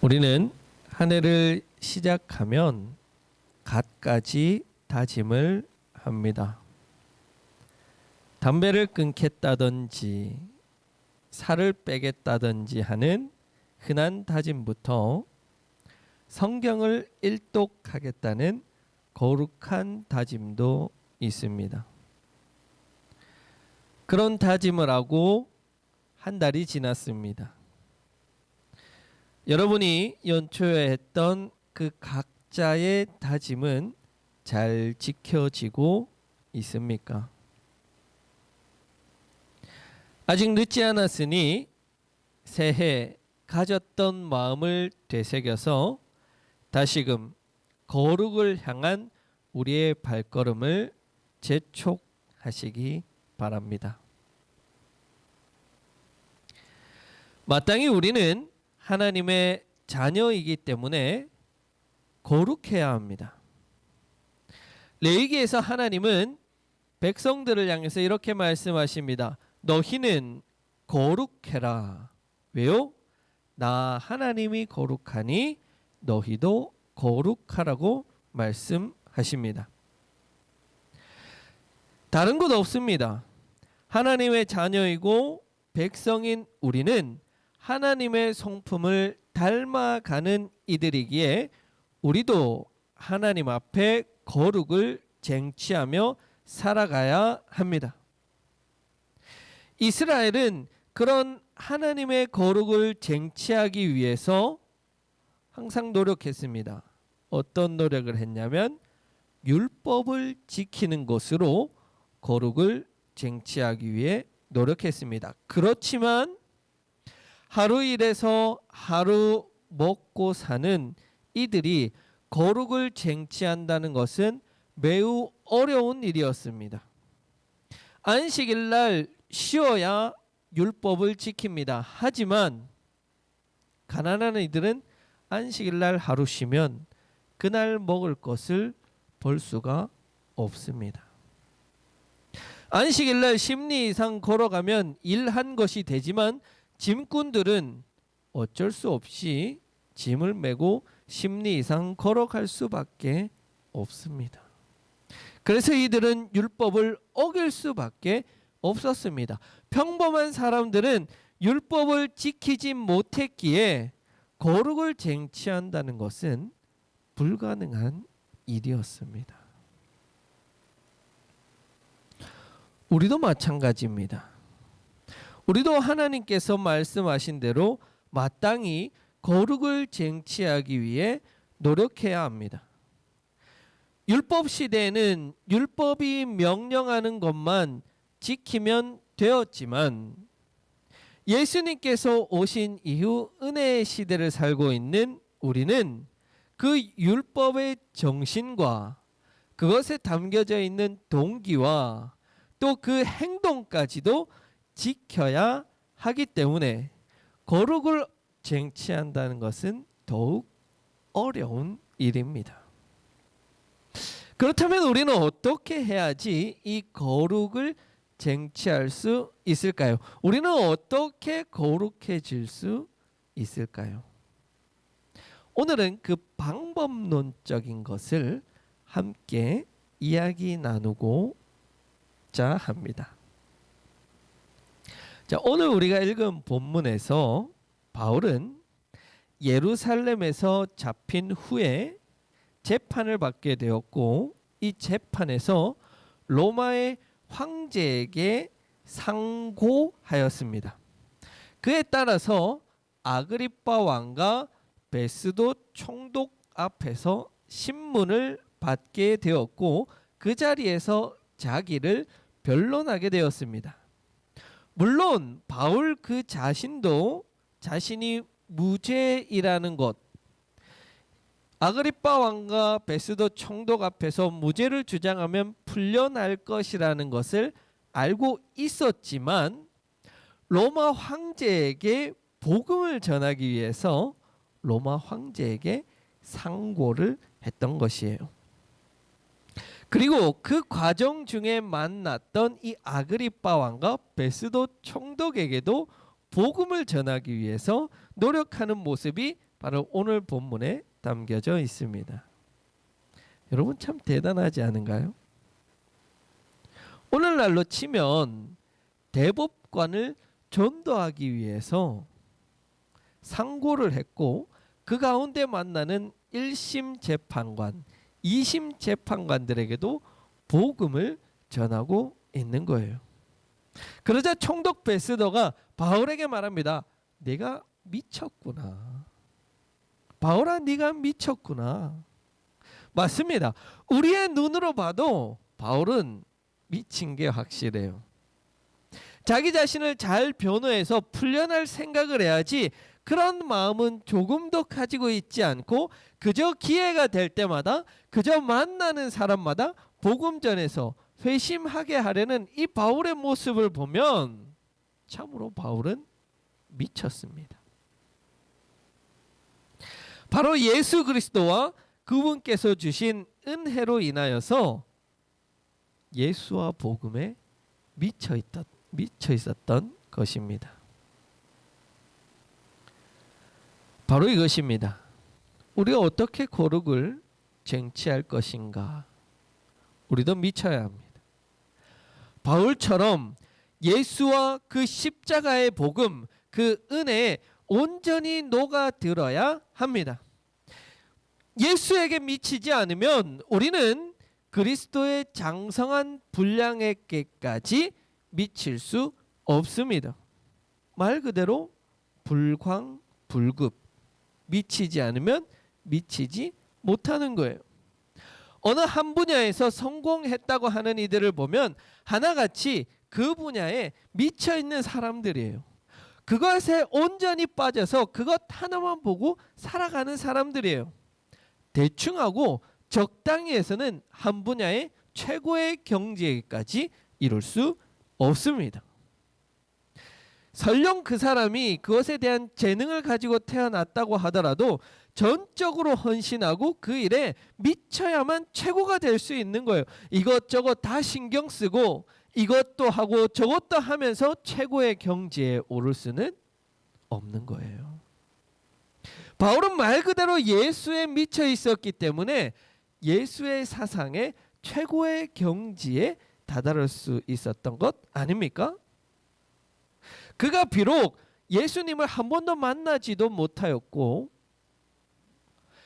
우리는 한 해를 시작하면 갖가지 다짐을 합니다. 담배를 끊겠다든지 살을 빼겠다든지 하는 흔한 다짐부터 성경을 일독하겠다는 거룩한 다짐도 있습니다. 그런 다짐을 하고 한 달이 지났습니다. 여러분이 연초에 했던 그 각자의 다짐은 잘 지켜지고 있습니까? 아직 늦지 않았으니 새해 가졌던 마음을 되새겨서 다시금 거룩을 향한 우리의 발걸음을 재촉하시기 바랍니다. 마땅히 우리는 하나님의 자녀이기 때문에 거룩해야 합니다. 레위기에서 하나님은 백성들을 향해서 이렇게 말씀하십니다. 너희는 거룩해라. 왜요? 나 하나님이 거룩하니 너희도 거룩하라고 말씀하십니다. 다른 것 없습니다. 하나님의 자녀이고 백성인 우리는 하나님의 성품을 닮아가는 이들이기에 우리도 하나님 앞에 거룩을 쟁취하며 살아가야 합니다. 이스라엘은 그런 하나님의 거룩을 쟁취하기 위해서 항상 노력했습니다. 어떤 노력을 했냐면 율법을 지키는 것으로 거룩을 쟁취하기 위해 노력했습니다. 그렇지만 하루 일해서 하루 먹고 사는 이들이 거룩을 쟁취한다는 것은 매우 어려운 일이었습니다. 안식일 날 쉬어야 율법을 지킵니다. 하지만 가난한 이들은 안식일 날 하루 쉬면 그날 먹을 것을 벌 수가 없습니다. 안식일 날 10리 이상 걸어가면 일한 것이 되지만 짐꾼들은 어쩔 수 없이 짐을 메고 10리 이상 걸어갈 수밖에 없습니다. 그래서 이들은 율법을 어길 수밖에 없었습니다. 평범한 사람들은 율법을 지키지 못했기에 거룩을 쟁취한다는 것은 불가능한 일이었습니다. 우리도 마찬가지입니다. 우리도 하나님께서 말씀하신 대로 마땅히 거룩을 쟁취하기 위해 노력해야 합니다. 율법 시대에는 율법이 명령하는 것만 지키면 되었지만 예수님께서 오신 이후 은혜의 시대를 살고 있는 우리는 그 율법의 정신과 그것에 담겨져 있는 동기와 또 그 행동까지도 지켜야 하기 때문에 거룩을 쟁취한다는 것은 더욱 어려운 일입니다. 그렇다면 우리는 어떻게 해야지 이 거룩을 쟁취할 수 있을까요? 우리는 어떻게 거룩해질 수 있을까요? 오늘은 그 방법론적인 것을 함께 이야기 나누고자 합니다. 자, 오늘 우리가 읽은 본문에서 바울은 예루살렘에서 잡힌 후에 재판을 받게 되었고 이 재판에서 로마의 황제에게 상고하였습니다. 그에 따라서 아그리빠 왕과 베스도 총독 앞에서 신문을 받게 되었고 그 자리에서 자기를 변론하게 되었습니다. 물론 바울 그 자신도 자신이 무죄이라는 것, 아그리빠 왕과 베스도 총독 앞에서 무죄를 주장하면 풀려날 것이라는 것을 알고 있었지만 로마 황제에게 복음을 전하기 위해서 로마 황제에게 상고를 했던 것이에요. 그리고 그 과정 중에 만났던 이 아그리빠 왕과 베스도 총독에게도 복음을 전하기 위해서 노력하는 모습이 바로 오늘 본문에 담겨져 있습니다. 여러분 참 대단하지 않은가요? 오늘날로 치면 대법관을 전도하기 위해서 상고를 했고 그 가운데 만나는 1심 재판관, 2심 재판관들에게도 복음을 전하고 있는 거예요. 그러자 총독 베스더가 바울에게 말합니다. 네가 미쳤구나. 바울아, 네가 미쳤구나. 맞습니다. 우리의 눈으로 봐도 바울은 미친 게 확실해요. 자기 자신을 잘 변호해서 풀려날 생각을 해야지 그런 마음은 조금도 가지고 있지 않고 그저 기회가 될 때마다 그저 만나는 사람마다 복음 전해서 회심하게 하려는 이 바울의 모습을 보면 참으로 바울은 미쳤습니다. 바로 예수 그리스도와 그분께서 주신 은혜로 인하여서 예수와 복음에 미쳐 있었던 것입니다. 바로 이것입니다. 우리가 어떻게 거룩을 쟁취할 것인가? 우리도 미쳐야 합니다. 바울처럼 예수와 그 십자가의 복음, 그 은혜에 온전히 녹아들어야 합니다. 예수에게 미치지 않으면 우리는 그리스도의 장성한 분량에게까지 미칠 수 없습니다. 말 그대로 불광불급, 미치지 않으면 미치지 못하는 거예요. 어느 한 분야에서 성공했다고 하는 이들을 보면 하나같이 그 분야에 미쳐있는 사람들이에요. 그것에 온전히 빠져서 그것 하나만 보고 살아가는 사람들이에요. 대충하고 적당히 해서는 한 분야의 최고의 경지까지 이룰 수 없습니다. 설령 그 사람이 그것에 대한 재능을 가지고 태어났다고 하더라도 전적으로 헌신하고 그 일에 미쳐야만 최고가 될 수 있는 거예요. 이것저것 다 신경 쓰고 이것도 하고 저것도 하면서 최고의 경지에 오를 수는 없는 거예요. 바울은 말 그대로 예수에 미쳐 있었기 때문에 예수의 사상의 최고의 경지에 다다를 수 있었던 것 아닙니까? 그가 비록 예수님을 한 번도 만나지도 못하였고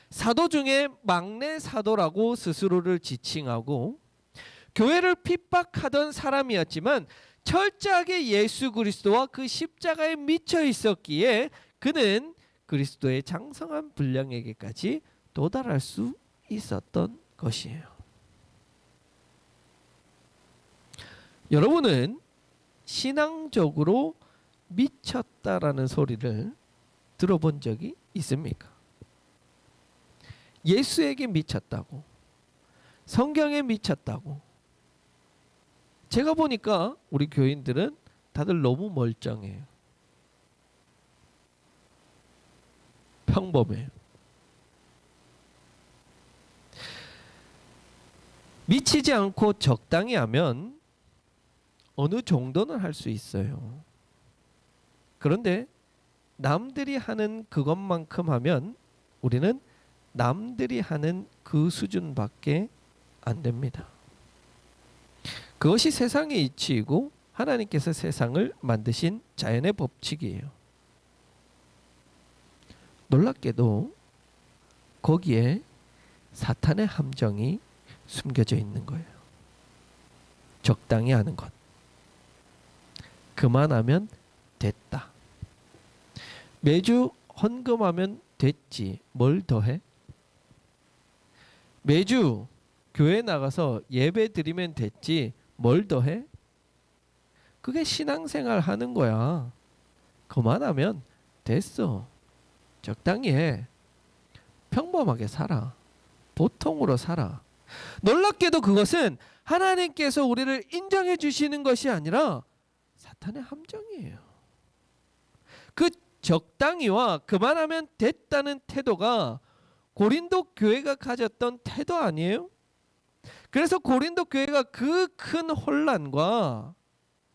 사도 중에 막내 사도라고 스스로를 지칭하고 교회를 핍박하던 사람이었지만 철저하게 예수 그리스도와 그 십자가에 미쳐 있었기에 그는 그리스도의 장성한 분량에게까지 도달할 수 있었던 것이에요. 여러분은 신앙적으로 미쳤다라는 소리를 들어본 적이 있습니까? 예수에게 미쳤다고, 성경에 미쳤다고. 제가 보니까 우리 교인들은 다들 너무 멀쩡해요. 평범해요. 미치지 않고 적당히 하면 어느 정도는 할 수 있어요. 그런데 남들이 하는 그것만큼 하면 우리는 남들이 하는 그 수준밖에 안 됩니다. 그것이 세상의 이치이고 하나님께서 세상을 만드신 자연의 법칙이에요. 놀랍게도 거기에 사탄의 함정이 숨겨져 있는 거예요. 적당히 하는 것. 그만하면 됐다. 매주 헌금하면 됐지. 뭘 더해? 매주 교회 나가서 예배 드리면 됐지. 뭘 더해? 그게 신앙생활 하는 거야. 그만하면 됐어. 적당히 해. 평범하게 살아. 보통으로 살아. 놀랍게도 그것은 하나님께서 우리를 인정해 주시는 것이 아니라 사탄의 함정이에요. 그 적당히와 그만하면 됐다는 태도가 고린도 교회가 가졌던 태도 아니에요? 그래서 고린도 교회가 그 큰 혼란과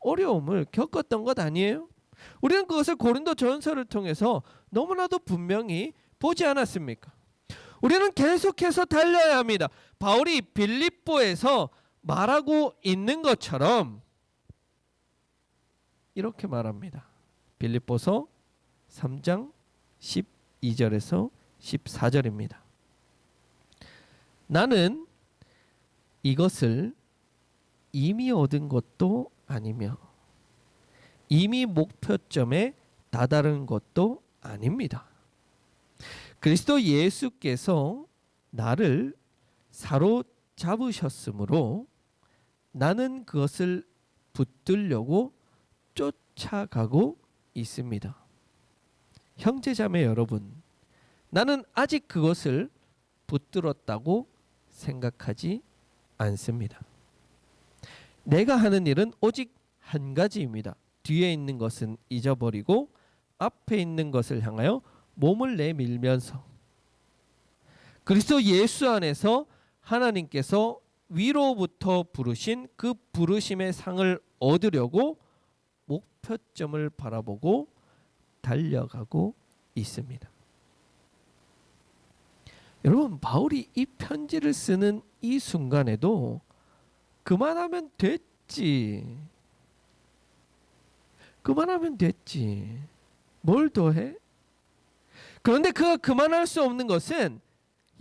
어려움을 겪었던 것 아니에요? 우리는 그것을 고린도 전서를 통해서 너무나도 분명히 보지 않았습니까? 우리는 계속해서 달려야 합니다. 바울이 빌립보에서 말하고 있는 것처럼 이렇게 말합니다. 빌립보서 3장 12절에서 14절입니다. 나는 이것을 이미 얻은 것도 아니며 이미 목표점에 다다른 것도 아닙니다. 그리스도 예수께서 나를 사로잡으셨으므로 나는 그것을 붙들려고 쫓아가고 있습니다. 형제자매 여러분, 나는 아직 그것을 붙들었다고 생각하지 않습니다. 내가 하는 일은 오직 한 가지입니다. 뒤에 있는 것은 잊어버리고 앞에 있는 것을 향하여 몸을 내밀면서 그리스도 예수 안에서 하나님께서 위로부터 부르신 그 부르심의 상을 얻으려고 목표점을 바라보고 달려가고 있습니다. 여러분, 바울이 이 편지를 쓰는 이 순간에도 그만하면 됐지. 그만하면 됐지. 뭘 더 해? 그런데 그가 그만할 수 없는 것은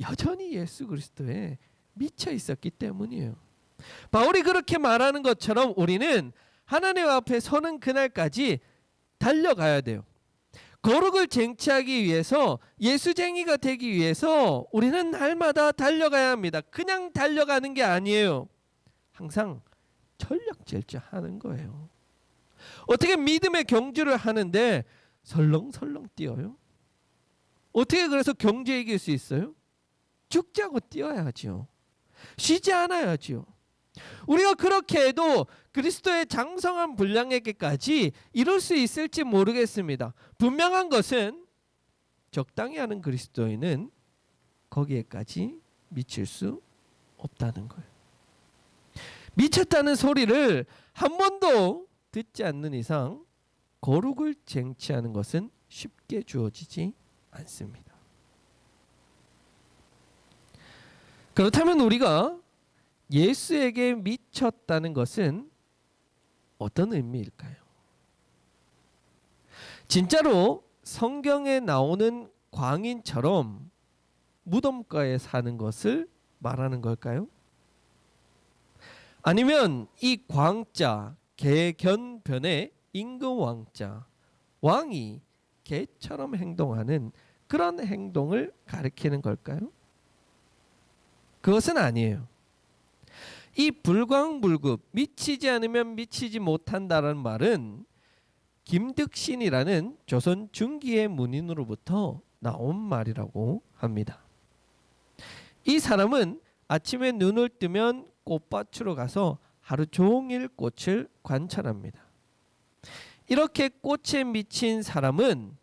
여전히 예수 그리스도에 미쳐 있었기 때문이에요. 바울이 그렇게 말하는 것처럼 우리는 하나님 앞에 서는 그날까지 달려가야 돼요. 거룩을 쟁취하기 위해서, 예수쟁이가 되기 위해서 우리는 날마다 달려가야 합니다. 그냥 달려가는 게 아니에요. 항상 전력질주하는 거예요. 어떻게 믿음의 경주를 하는데 설렁설렁 뛰어요? 어떻게 그래서 경주에 이길 수 있어요? 죽자고 뛰어야죠. 쉬지 않아야죠. 우리가 그렇게 해도 그리스도의 장성한 분량에게까지 이룰 수 있을지 모르겠습니다. 분명한 것은 적당히 하는 그리스도인은 거기에까지 미칠 수 없다는 거예요. 미쳤다는 소리를 한 번도 듣지 않는 이상 거룩을 쟁취하는 것은 쉽게 주어지지 않습니다. 그렇다면 우리가 예수에게 미쳤다는 것은 어떤 의미일까요? 진짜로 성경에 나오는 광인처럼 무덤가에 사는 것을 말하는 걸까요? 아니면 이 광자, 개견변의 임금왕자, 왕이 개처럼 행동하는 그런 행동을 가리키는 걸까요? 그것은 아니에요. 이 불광불급, 미치지 않으면 미치지 못한다는 말은 김득신이라는 조선 중기의 문인으로부터 나온 말이라고 합니다. 이 사람은 아침에 눈을 뜨면 꽃밭으로 가서 하루 종일 꽃을 관찰합니다. 이렇게 꽃에 미친 사람은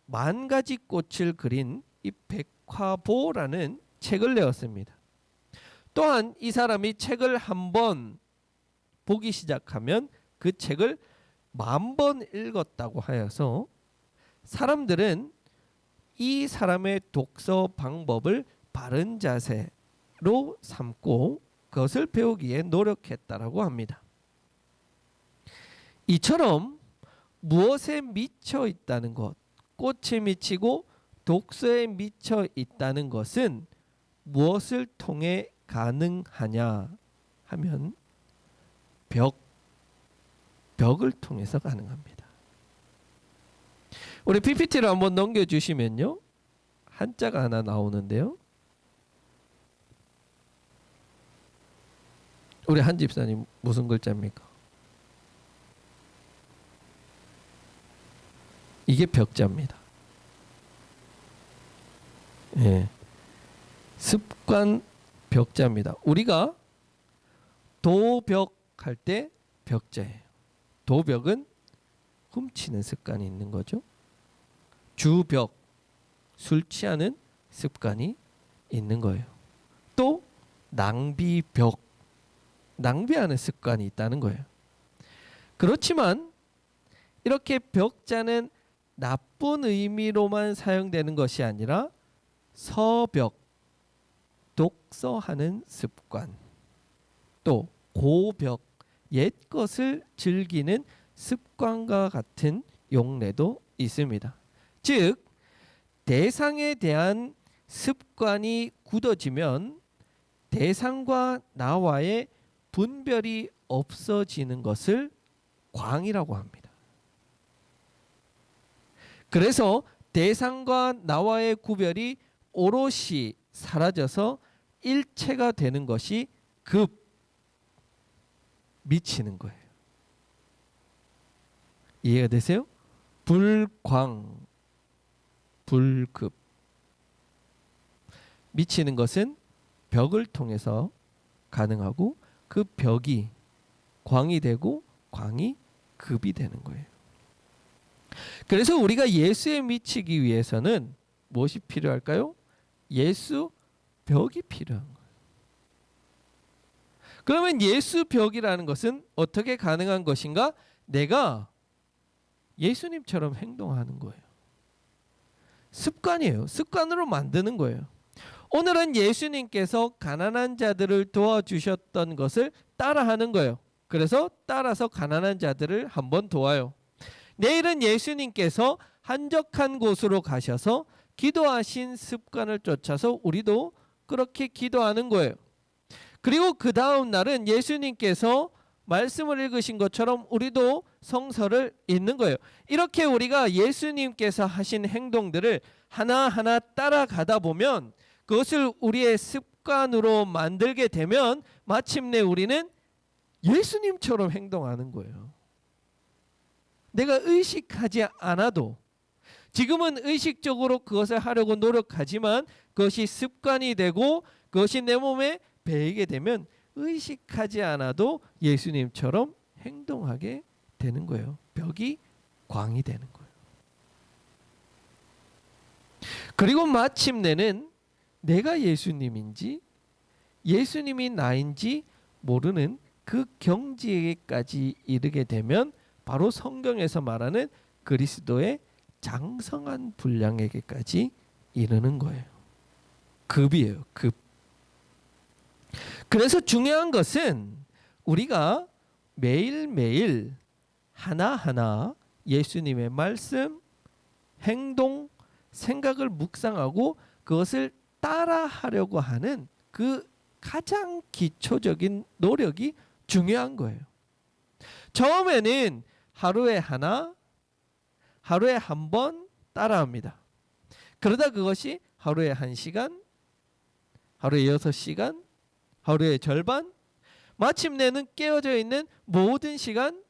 만 가지 꽃을 그린 이 백화보라는 책을 내었습니다. 또한 이 사람이 책을 한번 보기 시작하면 그 책을 10,000번 읽었다고 하여서 사람들은 이 사람의 독서 방법을 바른 자세로 삼고 그것을 배우기에 노력했다라고 합니다. 이처럼 무엇에 미쳐 있다는 것, 꽃에 미치고 독서에 미쳐 있다는 것은 무엇을 통해 가능하냐 하면 벽을 통해서 가능합니다. 우리 PPT를 한번 넘겨주시면요, 한자가 하나 나오는데요. 우리 한 집사님 무슨 글자입니까? 이게 벽자입니다. 예. 습관 벽자입니다. 우리가 도벽 할 때 벽자예요. 도벽은 훔치는 습관이 있는 거죠. 주벽, 술 취하는 습관이 있는 거예요. 또 낭비벽, 낭비하는 습관이 있다는 거예요. 그렇지만 이렇게 벽자는 나쁜 의미로만 사용되는 것이 아니라 서벽, 독서하는 습관, 또 고벽, 옛것을 즐기는 습관과 같은 용례도 있습니다. 즉 대상에 대한 습관이 굳어지면 대상과 나와의 분별이 없어지는 것을 광이라고 합니다. 그래서 대상과 나와의 구별이 오롯이 사라져서 일체가 되는 것이 급, 미치는 거예요. 이해가 되세요? 불광, 불급. 미치는 것은 벽을 통해서 가능하고 그 벽이 광이 되고 광이 급이 되는 거예요. 그래서 우리가 예수에 미치기 위해서는 무엇이 필요할까요? 예수 벽이 필요한 거예요. 그러면 예수 벽이라는 것은 어떻게 가능한 것인가? 내가 예수님처럼 행동하는 거예요. 습관이에요. 습관으로 만드는 거예요. 오늘은 예수님께서 가난한 자들을 도와주셨던 것을 따라하는 거예요. 그래서 따라서 가난한 자들을 한번 도와요. 내일은 예수님께서 한적한 곳으로 가셔서 기도하신 습관을 쫓아서 우리도 그렇게 기도하는 거예요. 그리고 그 다음 날은 예수님께서 말씀을 읽으신 것처럼 우리도 성서를 읽는 거예요. 이렇게 우리가 예수님께서 하신 행동들을 하나하나 따라가다 보면 그것을 우리의 습관으로 만들게 되면 마침내 우리는 예수님처럼 행동하는 거예요. 내가 의식하지 않아도 지금은 의식적으로 그것을 하려고 노력하지만 그것이 습관이 되고 그것이 내 몸에 배이게 되면 의식하지 않아도 예수님처럼 행동하게 되는 거예요. 벽이 광이 되는 거예요. 그리고 마침내는 내가 예수님인지 예수님이 나인지 모르는 그 경지에까지 이르게 되면 바로 성경에서 말하는 그리스도의 장성한 분량에게까지 이르는 거예요. 급이에요. 급. 그래서 중요한 것은 우리가 매일매일 하나하나 예수님의 말씀, 행동, 생각을 묵상하고 그것을 따라하려고 하는 그 가장 기초적인 노력이 중요한 거예요. 처음에는 하루에 하나, 하루에 한 번 따라합니다. 그러다 그것이 하루에 1시간, 하루에 6시간, 하루의 절반, 마침내는 깨어져 있는 모든 시간,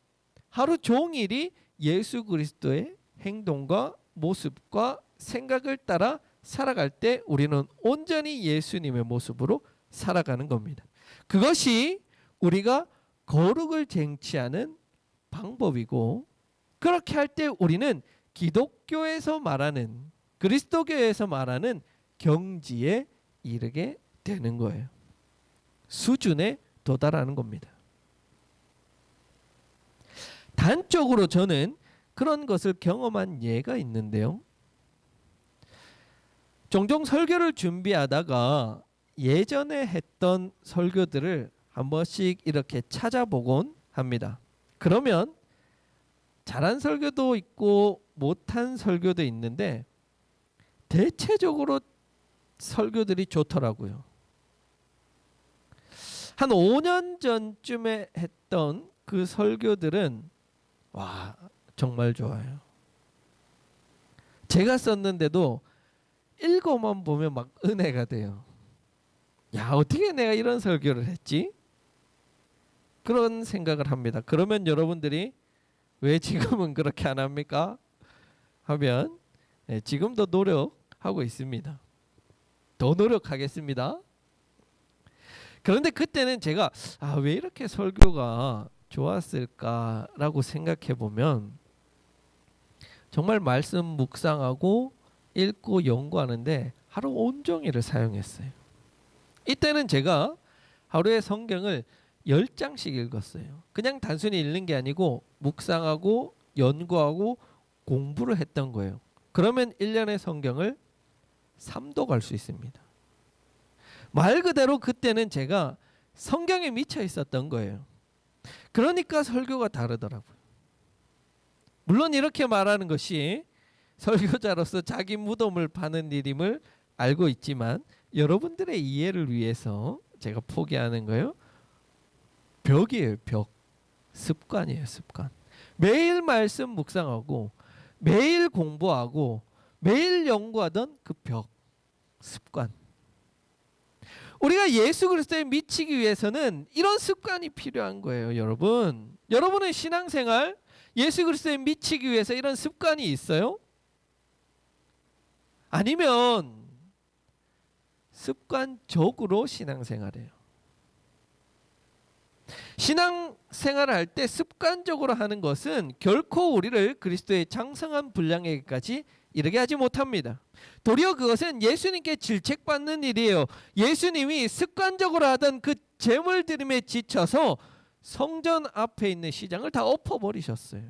하루 종일이 예수 그리스도의 행동과 모습과 생각을 따라 살아갈 때 우리는 온전히 예수님의 모습으로 살아가는 겁니다. 그것이 우리가 거룩을 쟁취하는 방법이고, 그렇게 할 때 우리는 기독교에서 말하는, 그리스도교에서 말하는 경지에 이르게 되는 거예요. 수준에 도달하는 겁니다. 단적으로 저는 그런 것을 경험한 예가 있는데요. 종종 설교를 준비하다가 예전에 했던 설교들을 한 번씩 이렇게 찾아보곤 합니다. 그러면 잘한 설교도 있고 못한 설교도 있는데 대체적으로 설교들이 좋더라고요. 한 5년 전쯤에 했던 그 설교들은 와, 정말 좋아요. 제가 썼는데도 읽어만 보면 막 은혜가 돼요. 야, 어떻게 내가 이런 설교를 했지? 그런 생각을 합니다. 그러면 여러분들이 왜 지금은 그렇게 안 합니까? 하면 지금도 노력하고 있습니다. 더 노력하겠습니다. 그런데 그때는 제가 왜 이렇게 설교가 좋았을까라고 생각해 보면 정말 말씀 묵상하고 읽고 연구하는데 하루 온종일을 사용했어요. 이때는 제가 하루에 성경을 10장씩 읽었어요. 그냥 단순히 읽는 게 아니고 묵상하고 연구하고 공부를 했던 거예요. 그러면 1년의 성경을 3도 갈 수 있습니다. 말 그대로 그때는 제가 성경에 미쳐 있었던 거예요. 그러니까 설교가 다르더라고요. 물론 이렇게 말하는 것이 설교자로서 자기 무덤을 파는 일임을 알고 있지만 여러분들의 이해를 위해서 제가 포기하는 거예요. 벽이에요. 벽. 습관이에요. 습관. 매일 말씀 묵상하고 매일 공부하고 매일 연구하던 그 벽. 습관. 우리가 예수 그리스도에 미치기 위해서는 이런 습관이 필요한 거예요. 여러분. 여러분의 신앙생활 예수 그리스도에 미치기 위해서 이런 습관이 있어요? 아니면 습관적으로 신앙생활해요. 신앙생활을 할 때 습관적으로 하는 것은 결코 우리를 그리스도의 장성한 분량에까지 이르게 하지 못합니다. 도리어 그것은 예수님께 질책받는 일이에요. 예수님이 습관적으로 하던 그 제물 드림에 지쳐서 성전 앞에 있는 시장을 다 엎어버리셨어요.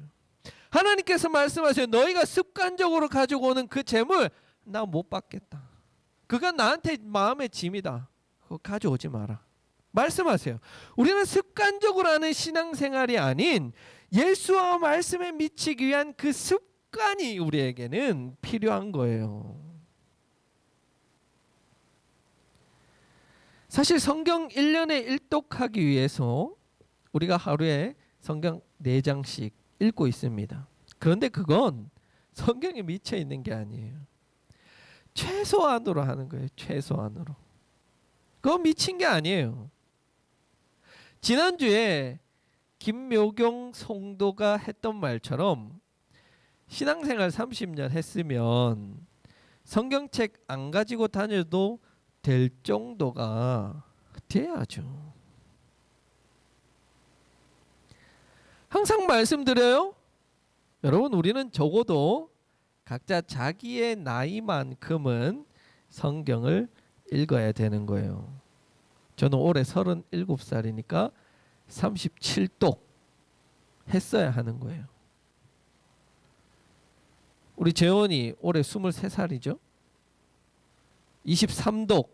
하나님께서 말씀하세요. 너희가 습관적으로 가지고 오는 그 제물 나 못 받겠다. 그건 나한테 마음의 짐이다. 그거 가져오지 마라. 말씀하세요. 우리는 습관적으로 하는 신앙생활이 아닌 예수와 말씀에 미치기 위한 그 습관이 우리에게는 필요한 거예요. 사실 성경 1년에 일독하기 위해서 우리가 하루에 성경 4장씩 읽고 있습니다. 그런데 그건 성경에 미쳐 있는 게 아니에요. 최소한으로 하는 거예요. 최소한으로. 그건 미친 게 아니에요. 지난주에 김묘경 성도가 했던 말처럼 신앙생활 30년 했으면 성경책 안 가지고 다녀도 될 정도가 돼야죠. 항상 말씀드려요. 여러분 우리는 적어도 각자 자기의 나이만큼은 성경을 읽어야 되는 거예요. 저는 올해 37살이니까 37독 했어야 하는 거예요. 우리 재원이 올해 23살이죠. 23독.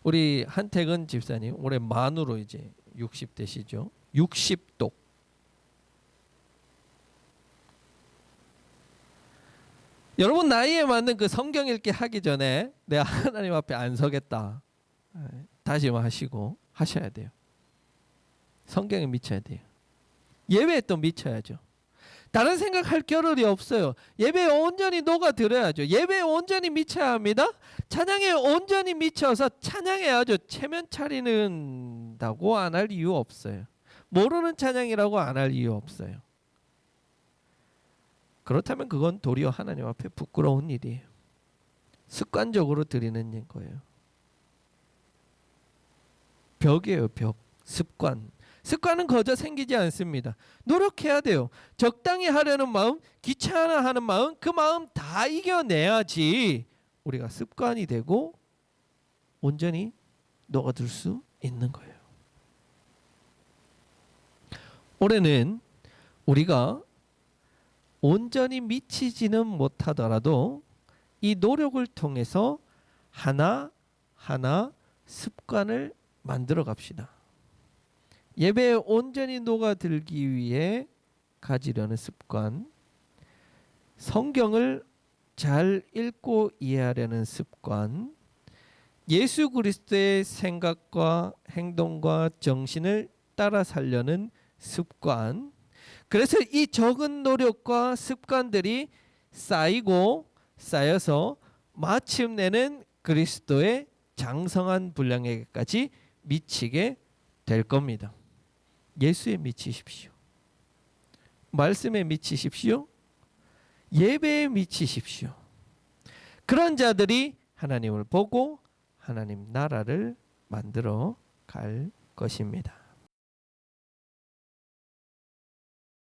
우리 한택은 집사님 올해 만으로 이제 60대시죠. 60독. 여러분 나이에 맞는 그 성경 읽기 하기 전에 내가 하나님 앞에 안 서겠다. 다짐하시고 하셔야 돼요. 성경에 미쳐야 돼요. 예배에 또 미쳐야죠. 다른 생각할 겨를이 없어요. 예배에 온전히 녹아들어야죠. 예배에 온전히 미쳐야 합니다. 찬양에 온전히 미쳐서 찬양해야죠. 체면 차리는다고 안 할 이유 없어요. 모르는 찬양이라고 안 할 이유 없어요. 그렇다면 그건 도리어 하나님 앞에 부끄러운 일이에요. 습관적으로 드리는 거예요. 벽이에요. 벽. 습관. 습관은 거저 생기지 않습니다. 노력해야 돼요. 적당히 하려는 마음, 귀찮아하는 마음, 그 마음 다 이겨내야지 우리가 습관이 되고 온전히 녹아들 수 있는 거예요. 올해는 우리가 온전히 미치지는 못하더라도 이 노력을 통해서 하나하나 습관을 만들어 갑시다. 예배에 온전히 녹아들기 위해 가지려는 습관, 성경을 잘 읽고 이해하려는 습관, 예수 그리스도의 생각과 행동과 정신을 따라 살려는 습관. 그래서 이 적은 노력과 습관들이 쌓여서 마침내는 그리스도의 장성한 분량에까지 미치게 될 겁니다. 예수에 미치십시오. 말씀에 미치십시오. 예배에 미치십시오. 그런 자들이 하나님을 보고 하나님 나라를 만들어 갈 것입니다.